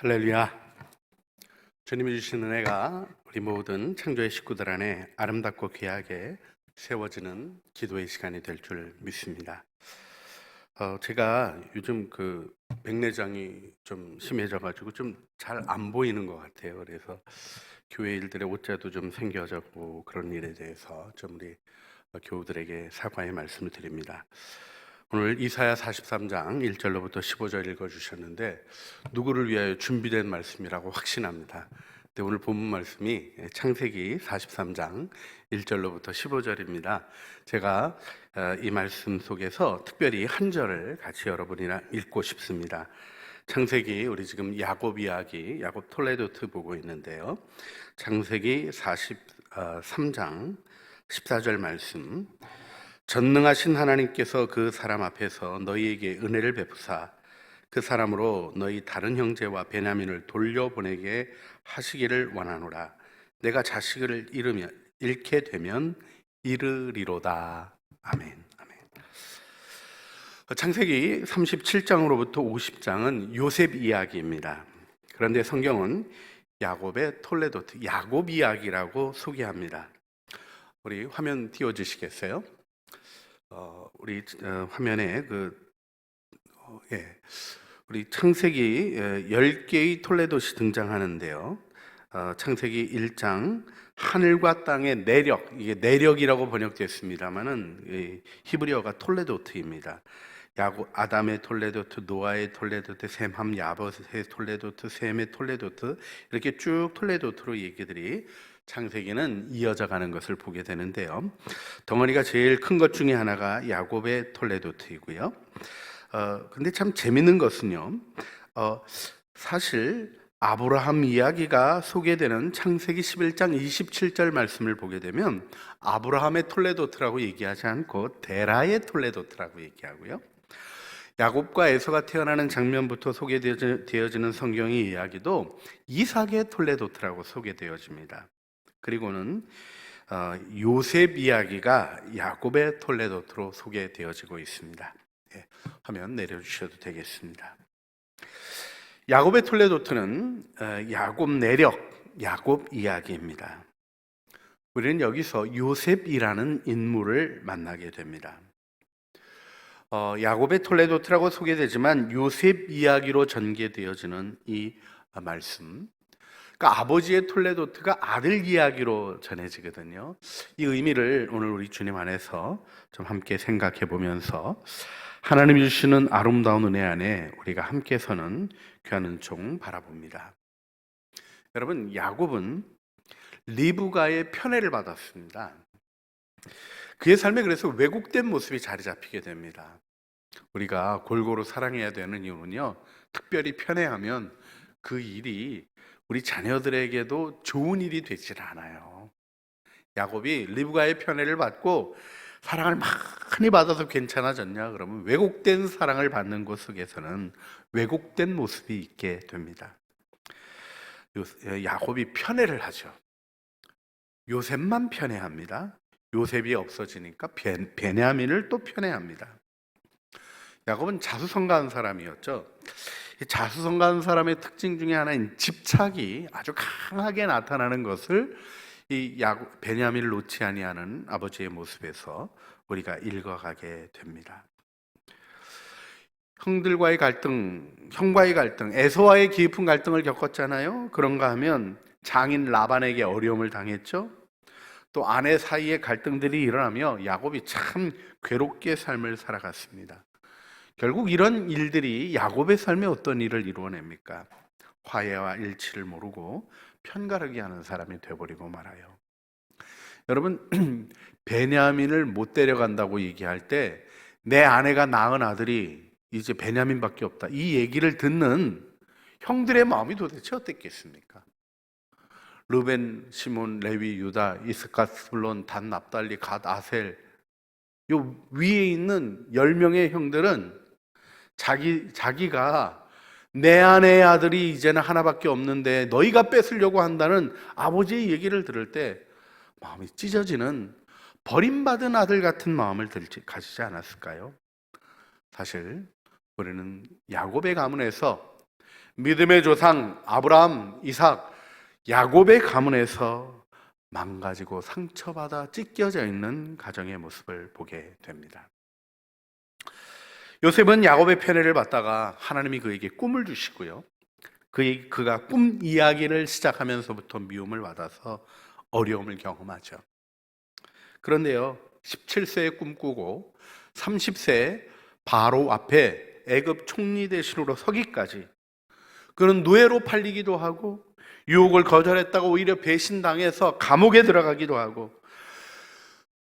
할렐루야. 주님이 주신 은혜가 우리 모든 창조의 식구들 안에 아름답고 귀하게 세워지는 기도의 시간이 될 줄 믿습니다. 제가 요즘 백내장이 좀 심해져가지고 좀 잘 안 보이는 것 같아요. 그래서 교회 일들의 옷자도 좀 생겨졌고 그런 일에 대해서 좀 우리 교우들에게 사과의 말씀을 드립니다. 오늘 이사야 43장 1절로부터 15절 읽어주셨는데 누구를 위하여 준비된 말씀이라고 확신합니다. 근데 오늘 본문 말씀이 창세기 43장 1절로부터 15절입니다. 제가 이 말씀 속에서 특별히 한 절을 같이 여러분이랑 읽고 싶습니다. 창세기, 우리 지금 야곱 이야기, 야곱 톨레도트 보고 있는데요. 창세기 43장 14절 말씀. 전능하신 하나님께서 그 사람 앞에서 너희에게 은혜를 베푸사 그 사람으로 너희 다른 형제와 베냐민을 돌려보내게 하시기를 원하노라. 내가 자식을 잃게 되면 이르리로다. 아멘. 아멘. 창세기 37장으로부터 50장은 요셉 이야기입니다. 그런데 성경은 야곱의 톨레도트, 야곱 이야기라고 소개합니다. 우리 화면 띄워주시겠어요? 우리 화면에 우리 창세기 10개의 톨레도시 등장하는데요. 창세기 1장 하늘과 땅의 내력, 이게 내력이라고 번역됐습니다만은 히브리어가 톨레도트입니다. 아담의 톨레도트, 노아의 톨레도트, 셈함 야벳의 톨레도트, 셈의 톨레도트, 이렇게 쭉 톨레도트로 얘기들이 창세기는 이어져 가는 것을 보게 되는데요. 덩어리가 제일 큰 것 중에 하나가 야곱의 톨레도트이고요. 근데 참 재밌는 것은요, 사실 아브라함 이야기가 소개되는 창세기 11장 27절 말씀을 보게 되면 아브라함의 톨레도트라고 얘기하지 않고 데라의 톨레도트라고 얘기하고요. 야곱과 에서가 태어나는 장면부터 소개되어지는 성경의 이야기도 이삭의 톨레도트라고 소개되어집니다. 그리고는 요셉 이야기가 야곱의 톨레도트로 소개되어지고 있습니다. 화면 내려주셔도 되겠습니다. 야곱의 톨레도트는 야곱 내력, 야곱 이야기입니다. 우리는 여기서 요셉이라는 인물을 만나게 됩니다. 야곱의 톨레도트라고 소개되지만 요셉 이야기로 전개되어지는 이 말씀, 그러니까 아버지의 톨레도트가 아들 이야기로 전해지거든요. 이 의미를 오늘 우리 주님 안에서 좀 함께 생각해 보면서 하나님이 주시는 아름다운 은혜 안에 우리가 함께 서는 귀한 은총 바라봅니다. 여러분, 야곱은 리브가의 편애를 받았습니다. 그의 삶에 그래서 왜곡된 모습이 자리 잡히게 됩니다. 우리가 골고루 사랑해야 되는 이유는요, 특별히 편애하면 그 일이 우리 자녀들에게도 좋은 일이 되질 않아요. 야곱이 리브가의 편애를 받고 사랑을 많이 받아서 괜찮아졌냐? 그러면 왜곡된 사랑을 받는 것 속에서는 왜곡된 모습이 있게 됩니다. 야곱이 편애를 하죠. 요셉만 편애합니다. 요셉이 없어지니까 베냐민을 또 편애합니다. 야곱은 자수성가한 사람이었죠. 자수성가한 사람의 특징 중에 하나인 집착이 아주 강하게 나타나는 것을 이 베냐민을 놓지 아니하는 아버지의 모습에서 우리가 읽어가게 됩니다. 형들과의 갈등, 형과의 갈등, 에서와의 깊은 갈등을 겪었잖아요. 그런가 하면 장인 라반에게 어려움을 당했죠. 또 아내 사이에 갈등들이 일어나며 야곱이 참 괴롭게 삶을 살아갔습니다. 결국 이런 일들이 야곱의 삶에 어떤 일을 이루어냅니까? 화해와 일치를 모르고 편가르기 하는 사람이 되어버리고 말아요. 여러분, 베냐민을 못 데려간다고 얘기할 때 내 아내가 낳은 아들이 이제 베냐민밖에 없다, 이 얘기를 듣는 형들의 마음이 도대체 어땠겠습니까? 르벤, 시몬, 레위, 유다, 이스카, 스불론, 단, 납달리, 갓, 아셀, 요 위에 있는 10명의 형들은 자기가 내 아내의 아들이 이제는 하나밖에 없는데 너희가 뺏으려고 한다는 아버지의 얘기를 들을 때 마음이 찢어지는 버림받은 아들 같은 마음을 가지지 않았을까요? 사실 우리는 야곱의 가문에서 믿음의 조상 아브라함, 이삭, 야곱의 가문에서 망가지고 상처받아 찢겨져 있는 가정의 모습을 보게 됩니다. 요셉은 야곱의 편애를 받다가 하나님이 그에게 꿈을 주시고요. 그가 꿈 이야기를 시작하면서부터 미움을 받아서 어려움을 경험하죠. 그런데요, 17세에 꿈꾸고 30세에 바로 앞에 애굽 총리 대신으로 서기까지, 그는 노예로 팔리기도 하고 유혹을 거절했다가 오히려 배신당해서 감옥에 들어가기도 하고,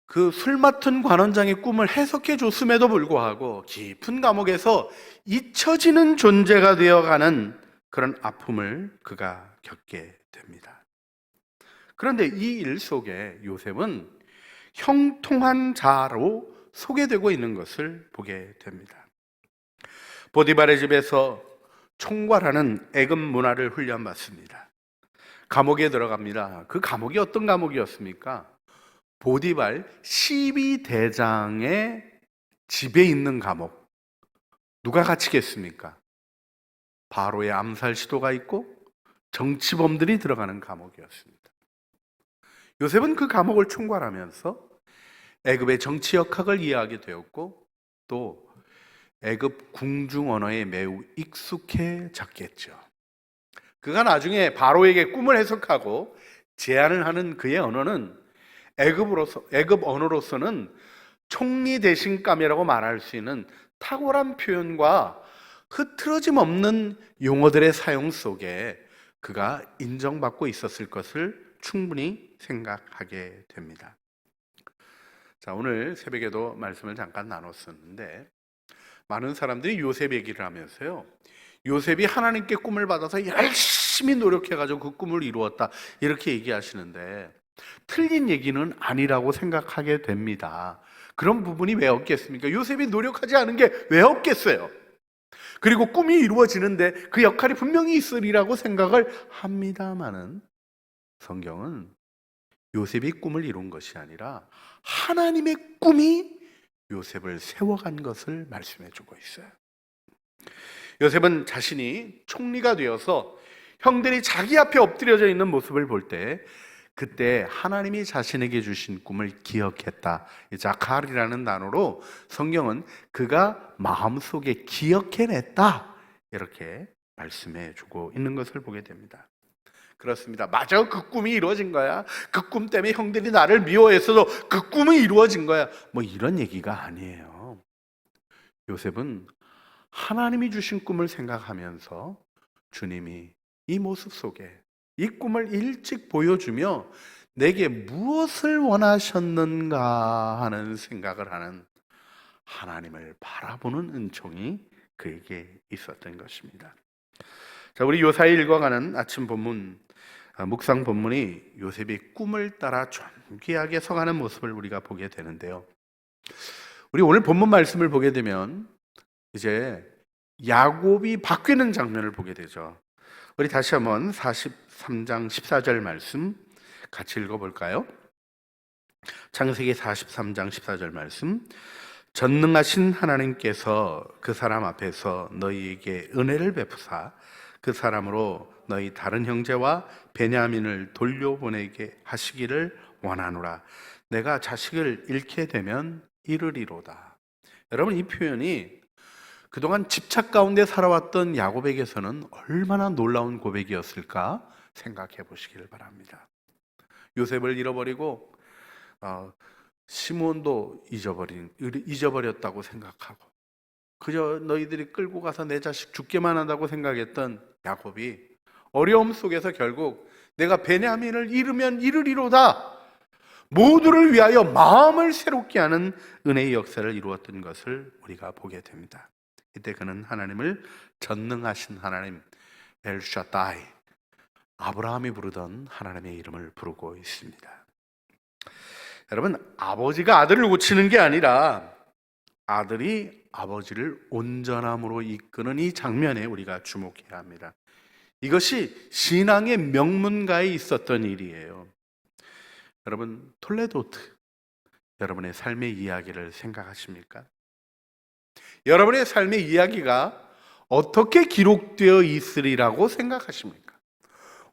그 술 맡은 관원장의 꿈을 해석해 줬음에도 불구하고 깊은 감옥에서 잊혀지는 존재가 되어가는 그런 아픔을 그가 겪게 됩니다. 그런데 이 일 속에 요셉은 형통한 자로 소개되고 있는 것을 보게 됩니다. 보디발의 집에서 총괄하는 애굽 문화를 훈련받습니다. 감옥에 들어갑니다. 그 감옥이 어떤 감옥이었습니까? 보디발 12대장의 집에 있는 감옥. 누가 갇히겠습니까? 바로의 암살 시도가 있고 정치범들이 들어가는 감옥이었습니다. 요셉은 그 감옥을 총괄하면서 애굽의 정치 역학을 이해하게 되었고, 또 애굽 궁중 언어에 매우 익숙해졌겠죠. 그가 나중에 바로에게 꿈을 해석하고 제안을 하는 그의 언어는 애굽 언어로서는 총리 대신감이라고 말할 수 있는 탁월한 표현과 흐트러짐 없는 용어들의 사용 속에 그가 인정받고 있었을 것을 충분히 생각하게 됩니다. 자, 오늘 새벽에도 말씀을 잠깐 나눴었는데, 많은 사람들이 요셉 얘기를 하면서요, 요셉이 하나님께 꿈을 받아서 열심히 노력해가지고 그 꿈을 이루었다, 이렇게 얘기하시는데 틀린 얘기는 아니라고 생각하게 됩니다. 그런 부분이 왜 없겠습니까? 요셉이 노력하지 않은 게 왜 없겠어요? 그리고 꿈이 이루어지는데 그 역할이 분명히 있으리라고 생각을 합니다마는, 성경은 요셉이 꿈을 이룬 것이 아니라 하나님의 꿈이 요셉을 세워간 것을 말씀해 주고 있어요. 요셉은 자신이 총리가 되어서 형들이 자기 앞에 엎드려져 있는 모습을 볼 때, 그때 하나님이 자신에게 주신 꿈을 기억했다. 자칼이라는 단어로 성경은 그가 마음속에 기억해냈다, 이렇게 말씀해 주고 있는 것을 보게 됩니다. 그렇습니다. 맞아, 그 꿈이 이루어진 거야. 그 꿈 때문에 형들이 나를 미워했어도 그 꿈이 이루어진 거야. 뭐 이런 얘기가 아니에요. 요셉은 하나님이 주신 꿈을 생각하면서 주님이 이 모습 속에 이 꿈을 일찍 보여주며 내게 무엇을 원하셨는가 하는 생각을 하는 하나님을 바라보는 은총이 그에게 있었던 것입니다. 자, 우리 요사이 읽어가는 아침 본문, 묵상 본문이 요셉이 꿈을 따라 존귀하게 서가는 모습을 우리가 보게 되는데요. 우리 오늘 본문 말씀을 보게 되면 이제 야곱이 바뀌는 장면을 보게 되죠. 우리 다시 한번 43장 14절 말씀 같이 읽어볼까요? 창세기 43장 14절 말씀. 전능하신 하나님께서 그 사람 앞에서 너희에게 은혜를 베푸사 그 사람으로 너희 다른 형제와 베냐민을 돌려보내게 하시기를 원하노라. 내가 자식을 잃게 되면 이르리로다. 여러분, 이 표현이 그동안 집착 가운데 살아왔던 야곱에게서는 얼마나 놀라운 고백이었을까 생각해 보시기를 바랍니다. 요셉을 잃어버리고 시므온도 잊어버렸다고 생각하고 그저 너희들이 끌고 가서 내 자식 죽게만 한다고 생각했던 야곱이 어려움 속에서 결국 내가 베냐민을 잃으면 이르리로다, 모두를 위하여 마음을 새롭게 하는 은혜의 역사를 이루었던 것을 우리가 보게 됩니다. 이때 그는 하나님을 전능하신 하나님, 엘샤다이, 아브라함이 부르던 하나님의 이름을 부르고 있습니다. 여러분, 아버지가 아들을 고치는 게 아니라 아들이 아버지를 온전함으로 이끄는 이 장면에 우리가 주목해야 합니다. 이것이 신앙의 명문가에 있었던 일이에요. 여러분, 톨레도트, 여러분의 삶의 이야기를 생각하십니까? 여러분의 삶의 이야기가 어떻게 기록되어 있으리라고 생각하십니까?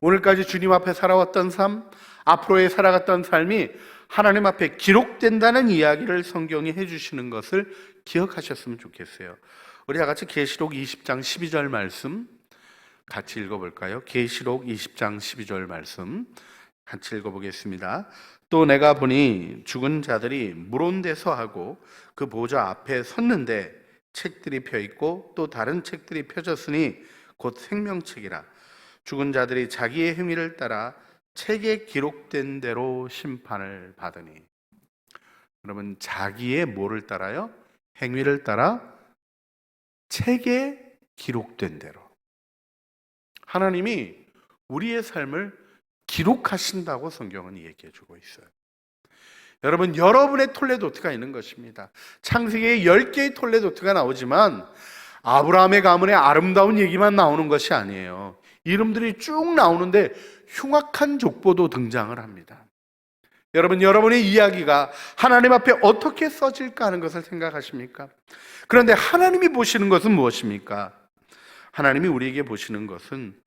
오늘까지 주님 앞에 살아왔던 삶, 앞으로의 살아갔던 삶이 하나님 앞에 기록된다는 이야기를 성경이 해주시는 것을 기억하셨으면 좋겠어요. 우리 다 같이 계시록 20장 12절 말씀 같이 읽어볼까요? 계시록 20장 12절 말씀 같이 읽어보겠습니다. 또 내가 보니 죽은 자들이 물온대서 하고 그 보좌 앞에 섰는데 책들이 펴있고 또 다른 책들이 펴졌으니 곧 생명책이라. 죽은 자들이 자기의 행위를 따라 책에 기록된 대로 심판을 받으니. 여러분, 자기의 뭐를 따라요? 행위를 따라 책에 기록된 대로. 하나님이 우리의 삶을 기록하신다고 성경은 얘기해 주고 있어요. 여러분, 여러분의 톨레도트가 있는 것입니다. 창세기에 10개의 톨레도트가 나오지만 아브라함의 가문의 아름다운 얘기만 나오는 것이 아니에요. 이름들이 쭉 나오는데 흉악한 족보도 등장을 합니다. 여러분, 여러분의 이야기가 하나님 앞에 어떻게 써질까 하는 것을 생각하십니까? 그런데 하나님이 보시는 것은 무엇입니까? 하나님이 우리에게 보시는 것은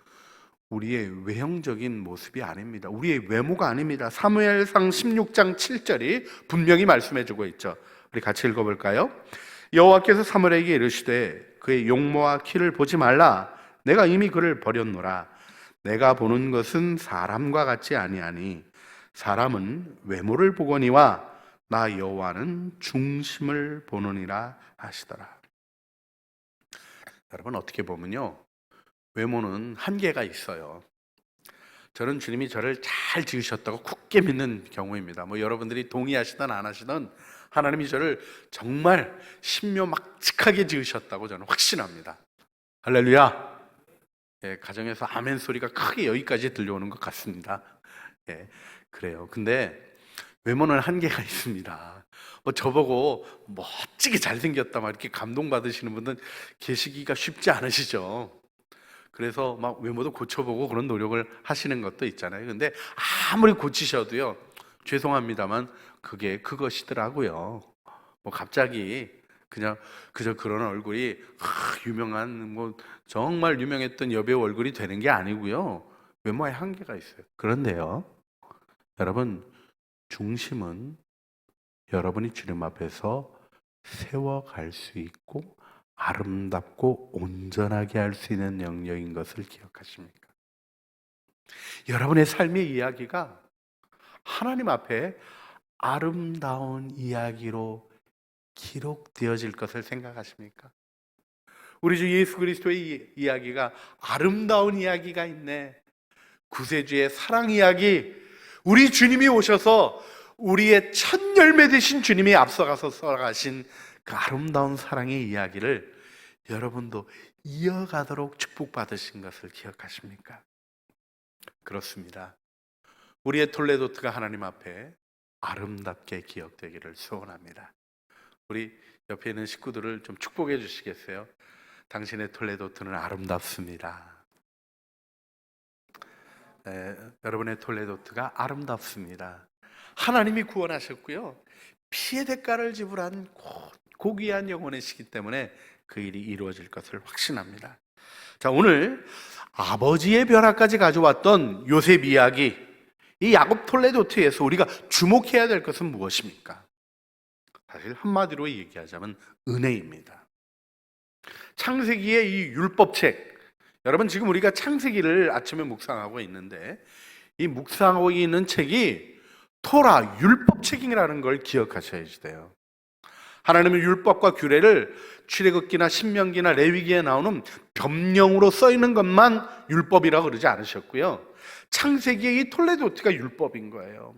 우리의 외형적인 모습이 아닙니다. 우리의 외모가 아닙니다. 사무엘상 16장 7절이 분명히 말씀해주고 있죠. 우리 같이 읽어볼까요? 여호와께서 사무엘에게 이르시되 그의 용모와 키를 보지 말라. 내가 이미 그를 버렸노라. 내가 보는 것은 사람과 같지 아니하니 사람은 외모를 보거니와 나 여호와는 중심을 보느니라 하시더라. 여러분, 어떻게 보면요, 외모는 한계가 있어요. 저는 주님이 저를 잘 지으셨다고 굳게 믿는 경우입니다. 여러분들이 동의하시든 안 하시든 하나님이 저를 정말 신묘막측하게 지으셨다고 저는 확신합니다. 할렐루야. 예, 가정에서 아멘 소리가 크게 여기까지 들려오는 것 같습니다. 예, 그래요. 근데 외모는 한계가 있습니다. 저보고 멋지게 잘생겼다 막 이렇게 감동받으시는 분들 계시기가 쉽지 않으시죠? 그래서 막 외모도 고쳐보고 그런 노력을 하시는 것도 있잖아요. 근데 아무리 고치셔도요, 죄송합니다만 그게 그것이더라고요. 갑자기 그냥 그저 그런 얼굴이 유명한 정말 유명했던 여배우 얼굴이 되는 게 아니고요. 외모에 한계가 있어요. 그런데요, 여러분, 중심은 여러분이 주님 앞에서 세워갈 수 있고 아름답고 온전하게 할 수 있는 영역인 것을 기억하십니까? 여러분의 삶의 이야기가 하나님 앞에 아름다운 이야기로 기록되어질 것을 생각하십니까? 우리 주 예수 그리스도의 이야기가 아름다운 이야기가 있네. 구세주의 사랑 이야기, 우리 주님이 오셔서 우리의 첫 열매 되신 주님이 앞서가서 써가신 그 아름다운 사랑의 이야기를 여러분도 이어가도록 축복받으신 것을 기억하십니까? 그렇습니다. 우리의 톨레도트가 하나님 앞에 아름답게 기억되기를 소원합니다. 우리 옆에 있는 식구들을 좀 축복해 주시겠어요? 당신의 톨레도트는 아름답습니다. 네, 여러분의 톨레도트가 아름답습니다. 하나님이 구원하셨고요, 피의 대가를 지불한 고귀한 영혼이시기 때문에 그 일이 이루어질 것을 확신합니다. 자, 오늘 아버지의 변화까지 가져왔던 요셉 이야기, 이 야곱 톨레도트에서 우리가 주목해야 될 것은 무엇입니까? 사실 한마디로 얘기하자면 은혜입니다. 창세기의 이 율법책, 여러분 지금 우리가 창세기를 아침에 묵상하고 있는데 이 묵상하고 있는 책이 토라, 율법책이라는 걸 기억하셔야 돼요. 하나님은 율법과 규례를 출애굽기나 신명기나 레위기에 나오는 법령으로 써 있는 것만 율법이라고 그러지 않으셨고요, 창세기의 이 톨레도트가 율법인 거예요.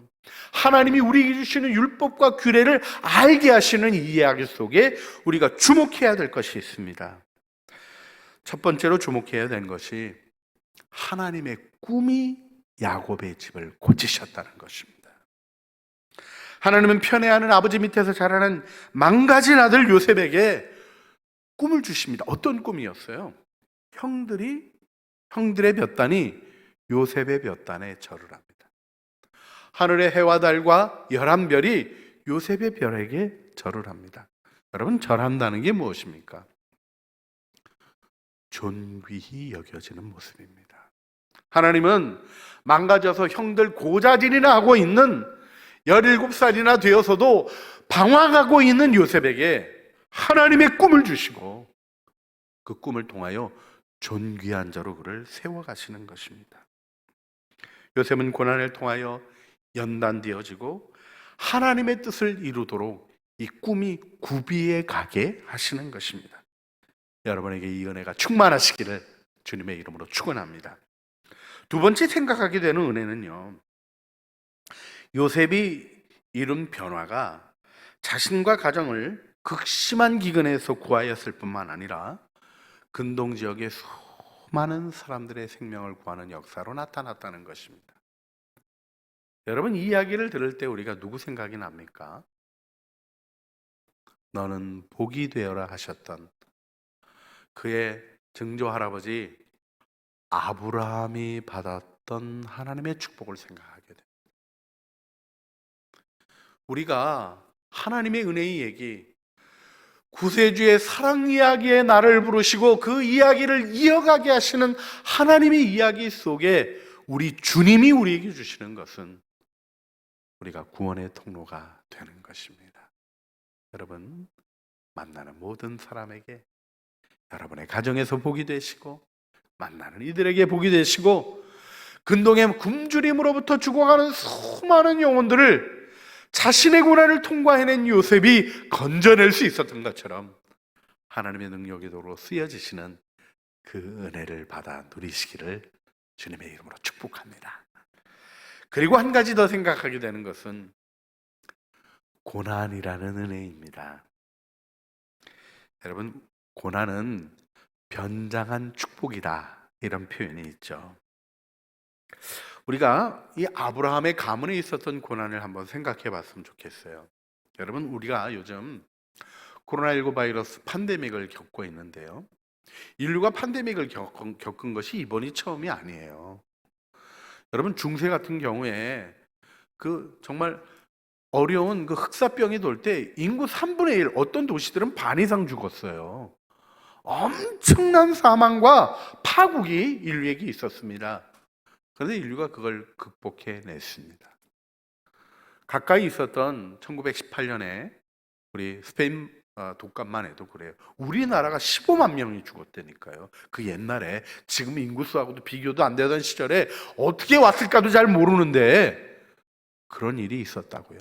하나님이 우리에게 주시는 율법과 규례를 알게 하시는 이 이야기 속에 우리가 주목해야 될 것이 있습니다. 첫 번째로 주목해야 되는 것이 하나님의 꿈이 야곱의 집을 고치셨다는 것입니다. 하나님은 편애하는 아버지 밑에서 자라는 망가진 아들 요셉에게 꿈을 주십니다. 어떤 꿈이었어요? 형들의 몇 단이 요셉의 몇 단에 절을 합니다. 하늘의 해와 달과 11별이 요셉의 별에게 절을 합니다. 여러분, 절한다는 게 무엇입니까? 존귀히 여겨지는 모습입니다. 하나님은 망가져서 형들 고자질이나 하고 있는 17살이나 되어서도 방황하고 있는 요셉에게 하나님의 꿈을 주시고 그 꿈을 통하여 존귀한 자로 그를 세워가시는 것입니다. 요셉은 고난을 통하여 연단되어지고 하나님의 뜻을 이루도록 이 꿈이 구비해 가게 하시는 것입니다. 여러분에게 이 은혜가 충만하시기를 주님의 이름으로 축원합니다. 두 번째 생각하게 되는 은혜는요, 요셉이 이룬 변화가 자신과 가정을 극심한 기근에서 구하였을 뿐만 아니라 근동 지역의 수많은 사람들의 생명을 구하는 역사로 나타났다는 것입니다. 여러분, 이 이야기를 들을 때 우리가 누구 생각이 납니까? 너는 복이 되어라 하셨던 그의 증조 할아버지 아브라함이 받았던 하나님의 축복을 생각하게 됩니다. 우리가 하나님의 은혜의 얘기, 구세주의 사랑 이야기에 나를 부르시고 그 이야기를 이어가게 하시는 하나님의 이야기 속에 우리 주님이 우리에게 주시는 것은 우리가 구원의 통로가 되는 것입니다. 여러분, 만나는 모든 사람에게 여러분의 가정에서 복이 되시고 만나는 이들에게 복이 되시고 근동의 굶주림으로부터 죽어가는 수많은 영혼들을 자신의 고난을 통과해낸 요셉이 건져낼 수 있었던 것처럼 하나님의 능력의 도로 쓰여지시는 그 은혜를 받아 누리시기를 주님의 이름으로 축복합니다. 그리고 한 가지 더 생각하게 되는 것은 고난이라는 은혜입니다. 여러분, 고난은 변장한 축복이다, 이런 표현이 있죠. 우리가 이 아브라함의 가문에 있었던 고난을 한번 생각해 봤으면 좋겠어요. 여러분, 우리가 요즘 코로나19 바이러스 팬데믹을 겪고 있는데요, 인류가 팬데믹을 겪은 것이 이번이 처음이 아니에요. 여러분, 중세 같은 경우에 그 정말 어려운 그 흑사병이 돌 때 인구 3분의 1, 어떤 도시들은 반 이상 죽었어요. 엄청난 사망과 파국이 인류에게 있었습니다. 그런데 인류가 그걸 극복해냈습니다. 가까이 있었던 1918년에 우리 스페인 독감만 해도 그래요. 우리나라가 15만 명이 죽었다니까요. 그 옛날에 지금 인구수하고도 비교도 안 되던 시절에 어떻게 왔을까도 잘 모르는데 그런 일이 있었다고요.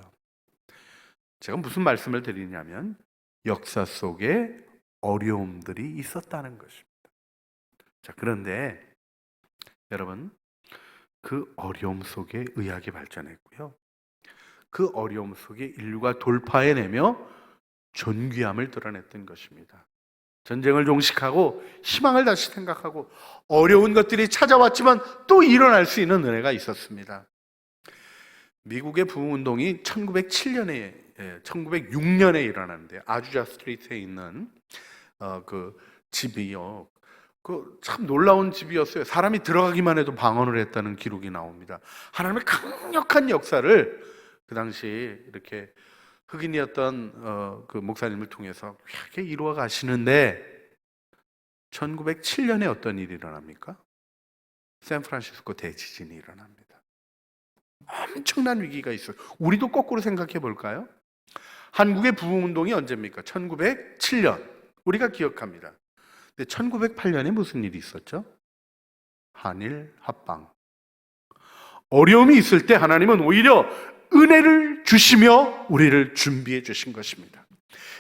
제가 무슨 말씀을 드리냐면 역사 속에 어려움들이 있었다는 것입니다. 자, 그런데 여러분, 그 어려움 속에 의학이 발전했고요, 그 어려움 속에 인류가 돌파해내며 존귀함을 드러냈던 것입니다. 전쟁을 종식하고 희망을 다시 생각하고 어려운 것들이 찾아왔지만 또 일어날 수 있는 은혜가 있었습니다. 미국의 부흥운동이 1906년에 일어났는데 아주자 스트리트에 있는 그 집이요, 그 참 놀라운 집이었어요. 사람이 들어가기만 해도 방언을 했다는 기록이 나옵니다. 하나님의 강력한 역사를 그 당시 이렇게 흑인이었던 그 목사님을 통해서 이렇게 이루어 가시는데 1907년에 어떤 일이 일어납니까? 샌프란시스코 대지진이 일어납니다. 엄청난 위기가 있어요. 우리도 거꾸로 생각해 볼까요? 한국의 부흥운동이 언제입니까? 1907년. 우리가 기억합니다. 근데 1908년에 무슨 일이 있었죠? 한일 합방. 어려움이 있을 때 하나님은 오히려 은혜를 주시며 우리를 준비해 주신 것입니다.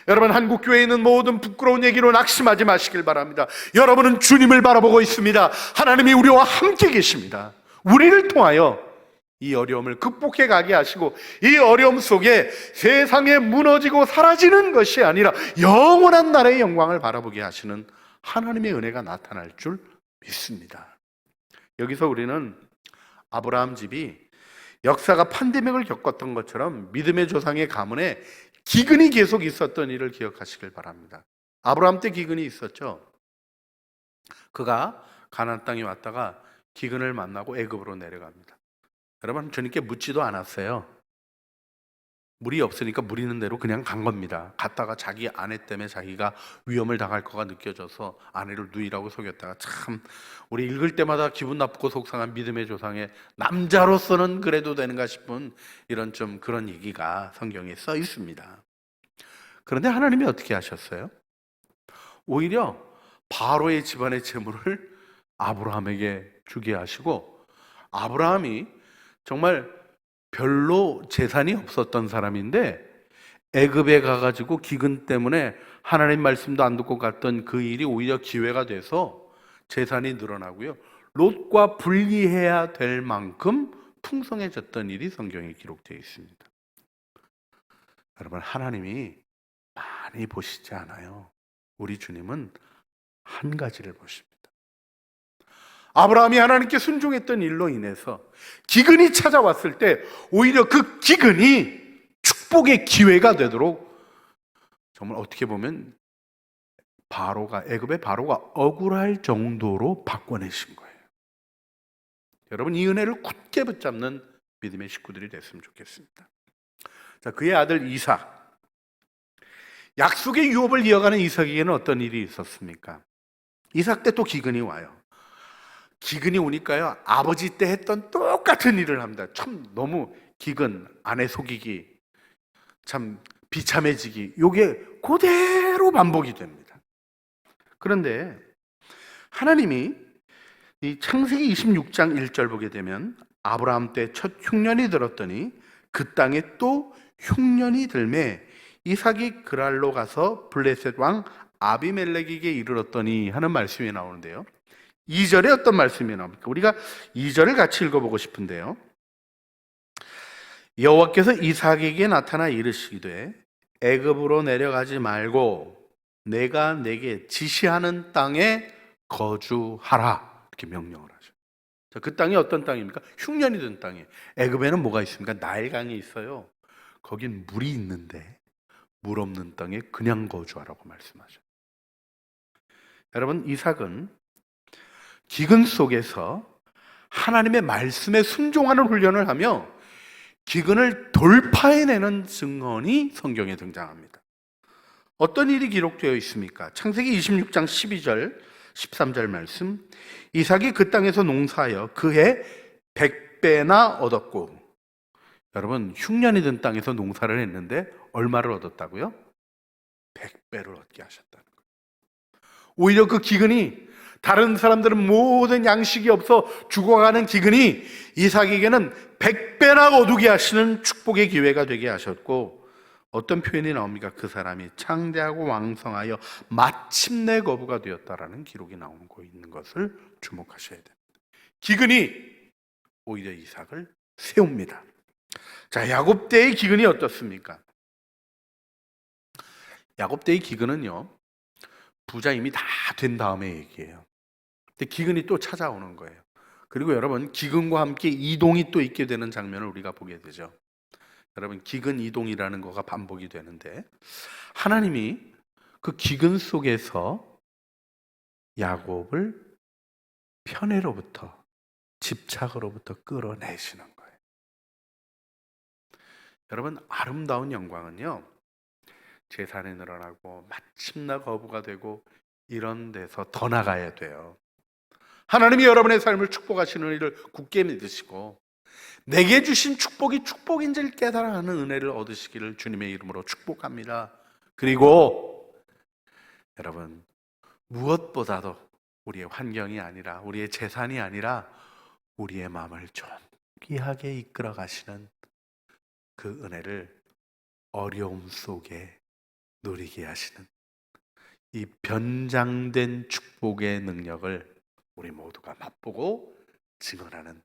여러분, 한국교회에 있는 모든 부끄러운 얘기로 낙심하지 마시길 바랍니다. 여러분은 주님을 바라보고 있습니다. 하나님이 우리와 함께 계십니다. 우리를 통하여 이 어려움을 극복해 가게 하시고 이 어려움 속에 세상에 무너지고 사라지는 것이 아니라 영원한 나라의 영광을 바라보게 하시는 하나님의 은혜가 나타날 줄 믿습니다. 여기서 우리는 아브라함 집이 역사가 팬데믹을 겪었던 것처럼 믿음의 조상의 가문에 기근이 계속 있었던 일을 기억하시길 바랍니다. 아브라함 때 기근이 있었죠. 그가 가나안 땅에 왔다가 기근을 만나고 애굽으로 내려갑니다. 여러분, 주님께 묻지도 않았어요. 물이 없으니까 물 있는 대로 그냥 간 겁니다. 갔다가 자기 아내 때문에 자기가 위험을 당할 거가 느껴져서 아내를 누이라고 속였다가, 참 우리 읽을 때마다 기분 나쁘고 속상한 믿음의 조상의 남자로서는 그래도 되는가 싶은 이런 좀 그런 얘기가 성경에 써 있습니다. 그런데 하나님이 어떻게 하셨어요? 오히려 바로의 집안의 재물을 아브라함에게 주게 하시고, 아브라함이 정말 별로 재산이 없었던 사람인데 애굽에 가가지고 기근 때문에 하나님 말씀도 안 듣고 갔던 그 일이 오히려 기회가 돼서 재산이 늘어나고요, 롯과 분리해야 될 만큼 풍성해졌던 일이 성경에 기록되어 있습니다. 여러분, 하나님이 많이 보시지 않아요. 우리 주님은 한 가지를 보십니다. 아브라함이 하나님께 순종했던 일로 인해서 기근이 찾아왔을 때 오히려 그 기근이 축복의 기회가 되도록, 정말 어떻게 보면 애굽의 바로가 억울할 정도로 바꿔내신 거예요. 여러분, 이 은혜를 굳게 붙잡는 믿음의 식구들이 됐으면 좋겠습니다. 자, 그의 아들 이삭, 약속의 유업을 이어가는 이삭에게는 어떤 일이 있었습니까? 이삭 때 또 기근이 와요. 기근이 오니까요, 아버지 때 했던 똑같은 일을 합니다. 참 너무 기근, 아내 속이기, 참 비참해지기, 요게 그대로 반복이 됩니다. 그런데 하나님이 이 창세기 26장 1절 보게 되면, 아브라함 때 첫 흉년이 들었더니 그 땅에 또 흉년이 들매 이삭이 그랄로 가서 블레셋 왕 아비멜렉에게 이르렀더니 하는 말씀이 나오는데요, 2절에 어떤 말씀이 나옵니까? 우리가 2절을 같이 읽어보고 싶은데요. 여호와께서 이삭에게 나타나 이르시기를 애굽으로 내려가지 말고 내가 내게 지시하는 땅에 거주하라, 이렇게 명령을 하죠. 자, 그 땅이 어떤 땅입니까? 흉년이 든 땅이에요. 애굽에는 뭐가 있습니까? 나일강이 있어요. 거긴 물이 있는데 물 없는 땅에 그냥 거주하라고 말씀하죠. 여러분, 이삭은 기근 속에서 하나님의 말씀에 순종하는 훈련을 하며 기근을 돌파해내는 증언이 성경에 등장합니다. 어떤 일이 기록되어 있습니까? 창세기 26장 12절 13절 말씀, 이삭이 그 땅에서 농사하여 그해 100배나 얻었고, 여러분, 흉년이 든 땅에서 농사를 했는데 얼마를 얻었다고요? 100배를 얻게 하셨다는 거예요. 오히려 그 기근이, 다른 사람들은 모든 양식이 없어 죽어가는 기근이 이삭에게는 100배나 거두게 하시는 축복의 기회가 되게 하셨고, 어떤 표현이 나옵니까? 그 사람이 창대하고 왕성하여 마침내 거부가 되었다라는 기록이 나오고 있는 것을 주목하셔야 됩니다. 기근이 오히려 이삭을 세웁니다. 자, 야곱 때의 기근이 어떻습니까? 야곱 때의 기근은요, 부자 이미 다 된 다음에 얘기예요. 근데 기근이 또 찾아오는 거예요. 그리고 여러분, 기근과 함께 이동이 또 있게 되는 장면을 우리가 보게 되죠. 여러분, 기근 이동이라는 거가 반복이 되는데, 하나님이 그 기근 속에서 야곱을 편애로부터, 집착으로부터 끌어내시는 거예요. 여러분, 아름다운 영광은요, 재산이 늘어나고 마침내 거부가 되고 이런 데서 더 나가야 돼요. 하나님이 여러분의 삶을 축복하시는 일을 굳게 믿으시고 내게 주신 축복이 축복인지를 깨달아가는 은혜를 얻으시기를 주님의 이름으로 축복합니다. 그리고 여러분, 무엇보다도 우리의 환경이 아니라, 우리의 재산이 아니라 우리의 마음을 존귀하게 이끌어 가시는 그 은혜를 어려움 속에 누리게 하시는 이 변장된 축복의 능력을 우리 모두가 맛보고 증언하는